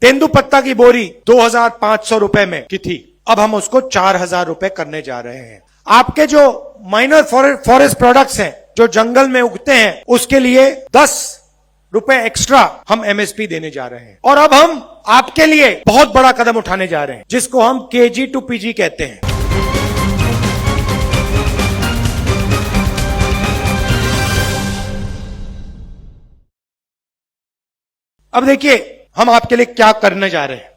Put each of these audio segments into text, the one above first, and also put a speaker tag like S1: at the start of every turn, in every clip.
S1: तेंदुपत्ता की बोरी 2,500 रुपए में की थी, अब हम उसको 4,000 रुपए करने जा रहे हैं। आपके जो माइनर फॉरेस्ट प्रोडक्ट्स हैं, जो जंगल में उगते हैं, उसके लिए 10 रुपए एक्स्ट्रा हम एमएसपी देने जा रहे हैं। और अब हम आपके लिए बहुत बड़ा कदम उठाने जा रहे हैं, जिसको हम केजी टू पीजी कहते हैं। अब देखिए हम आपके लिए क्या करने जा रहे हैं।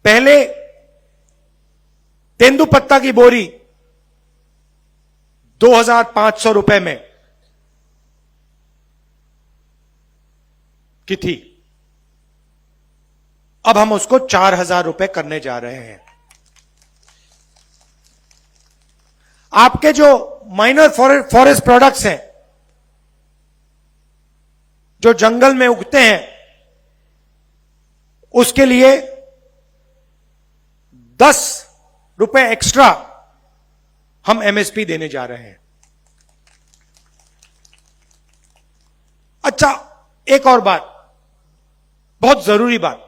S1: पहले तेंदुपत्ता की बोरी 2,500 रुपए में की थी, अब हम उसको 4,000 रुपए करने जा रहे हैं। आपके जो माइनर फॉरेस्ट प्रोडक्ट्स हैं, जो जंगल में उगते हैं, उसके लिए 10 रुपए एक्स्ट्रा हम एमएसपी देने जा रहे हैं। अच्छा, एक और बात, बहुत जरूरी बात,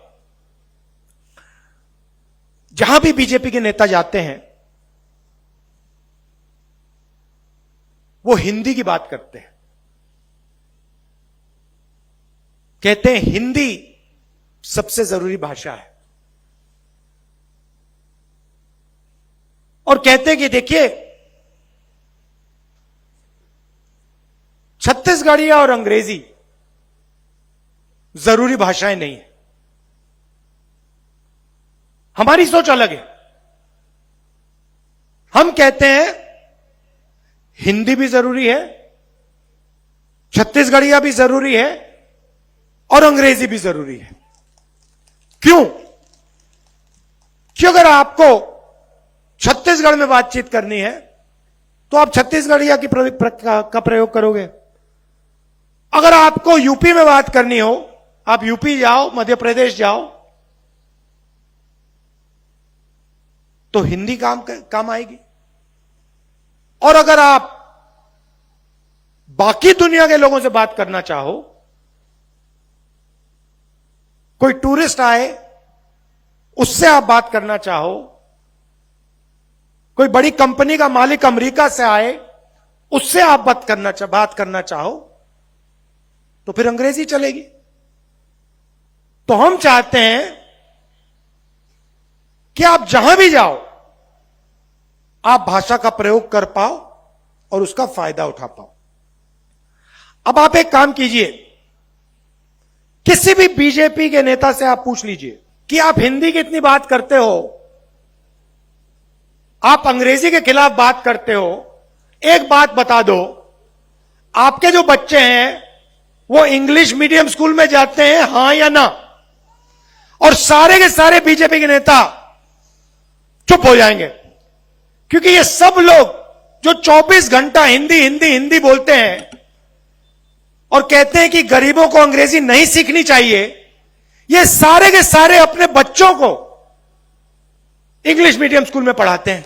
S1: जहां भी बीजेपी के नेता जाते हैं वो हिंदी की बात करते हैं, कहते हैं हिंदी सबसे जरूरी भाषा है, और कहते हैं कि देखिए छत्तीसगढ़िया और अंग्रेजी जरूरी भाषाएं नहीं है। हमारी सोच अलग है। हम कहते हैं हिंदी भी जरूरी है, छत्तीसगढ़िया भी जरूरी है और अंग्रेजी भी जरूरी है। क्यों? कि अगर आपको छत्तीसगढ़ में बातचीत करनी है तो आप छत्तीसगढ़िया का प्रयोग करोगे। अगर आपको यूपी में बात करनी हो, आप यूपी जाओ, मध्य प्रदेश जाओ, तो हिंदी काम आएगी। और अगर आप बाकी दुनिया के लोगों से बात करना चाहो, कोई टूरिस्ट आए उससे आप बात करना चाहो, कोई बड़ी कंपनी का मालिक अमेरिका से आए उससे आप बात करना चाहो, तो फिर अंग्रेजी चलेगी। तो हम चाहते हैं कि आप जहां भी जाओ आप भाषा का प्रयोग कर पाओ और उसका फायदा उठा पाओ। अब आप एक काम कीजिए, किसी भी बीजेपी के नेता से आप पूछ लीजिए कि आप हिंदी की इतनी बात करते हो, आप अंग्रेजी के खिलाफ बात करते हो, एक बात बता दो, आपके जो बच्चे हैं वो इंग्लिश मीडियम स्कूल में जाते हैं, हां या ना? और सारे के सारे बीजेपी के नेता चुप हो जाएंगे, क्योंकि ये सब लोग जो 24 घंटा हिंदी हिंदी हिंदी बोलते हैं और कहते हैं कि गरीबों को अंग्रेजी नहीं सीखनी चाहिए, ये सारे के सारे अपने बच्चों को इंग्लिश मीडियम स्कूल में पढ़ाते हैं,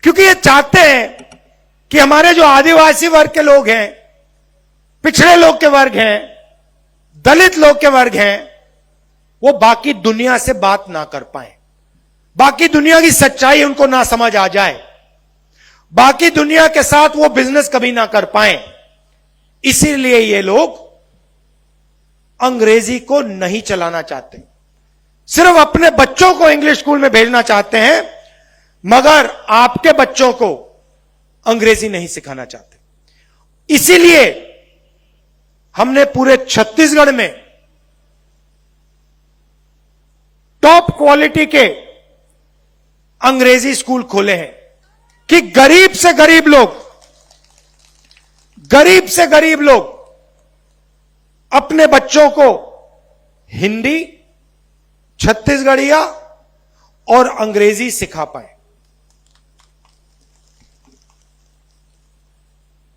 S1: क्योंकि ये चाहते हैं कि हमारे जो आदिवासी वर्ग के लोग हैं, पिछड़े लोग के वर्ग हैं, दलित लोग के वर्ग हैं, वो बाकी दुनिया से बात ना कर पाए, बाकी दुनिया की सच्चाई उनको ना समझ आ जाए, बाकी दुनिया के साथ वो बिजनेस कभी ना कर पाए। इसीलिए ये लोग अंग्रेजी को नहीं चलाना चाहते, सिर्फ अपने बच्चों को इंग्लिश स्कूल में भेजना चाहते हैं, मगर आपके बच्चों को अंग्रेजी नहीं सिखाना चाहते। इसीलिए हमने पूरे छत्तीसगढ़ में टॉप क्वालिटी के अंग्रेजी स्कूल खोले हैं कि गरीब से गरीब लोग अपने बच्चों को हिंदी, छत्तीसगढ़िया और अंग्रेजी सिखा पाए।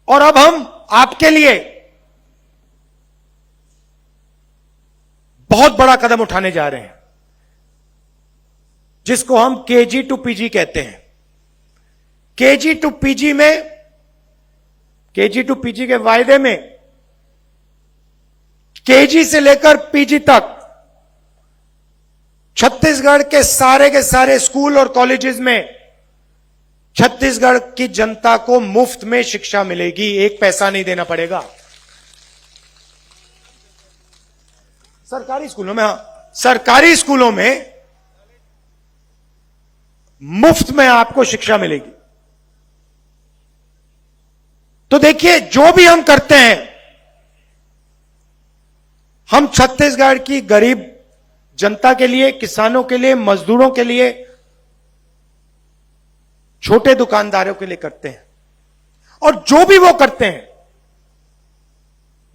S1: और अब हम आपके लिए बहुत बड़ा कदम उठाने जा रहे हैं, जिसको हम केजी टू पीजी कहते हैं। केजी टू पीजी के वायदे में केजी से लेकर पीजी तक छत्तीसगढ़ के सारे स्कूल और कॉलेजेस में छत्तीसगढ़ की जनता को मुफ्त में शिक्षा मिलेगी, एक पैसा नहीं देना पड़ेगा। सरकारी स्कूलों में, सरकारी स्कूलों में मुफ्त में आपको शिक्षा मिलेगी। तो देखिए, जो भी हम करते हैं, हम छत्तीसगढ़ की गरीब जनता के लिए, किसानों के लिए, मजदूरों के लिए, छोटे दुकानदारों के लिए करते हैं। और जो भी वो करते हैं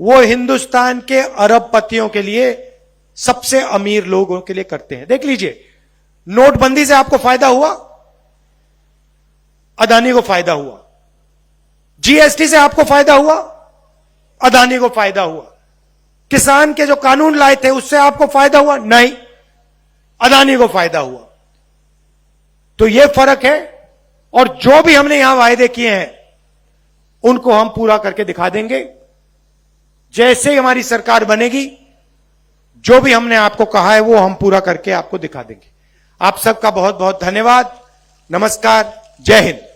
S1: वो हिंदुस्तान के अरबपतियों के लिए, सबसे अमीर लोगों के लिए करते हैं। देख लीजिए, नोटबंदी से आपको फायदा हुआ, अदानी को फायदा हुआ। जीएसटी से आपको फायदा हुआ, अदानी को फायदा हुआ। किसान के जो कानून लाए थे उससे आपको फायदा हुआ, नहीं, अदानी को फायदा हुआ। तो यह फर्क है। और जो भी हमने यहां वायदे किए हैं उनको हम पूरा करके दिखा देंगे। जैसे ही हमारी सरकार बनेगी, जो भी हमने आपको कहा है वो हम पूरा करके आपको दिखा देंगे। आप सबका बहुत बहुत धन्यवाद। नमस्कार, जय हिंद।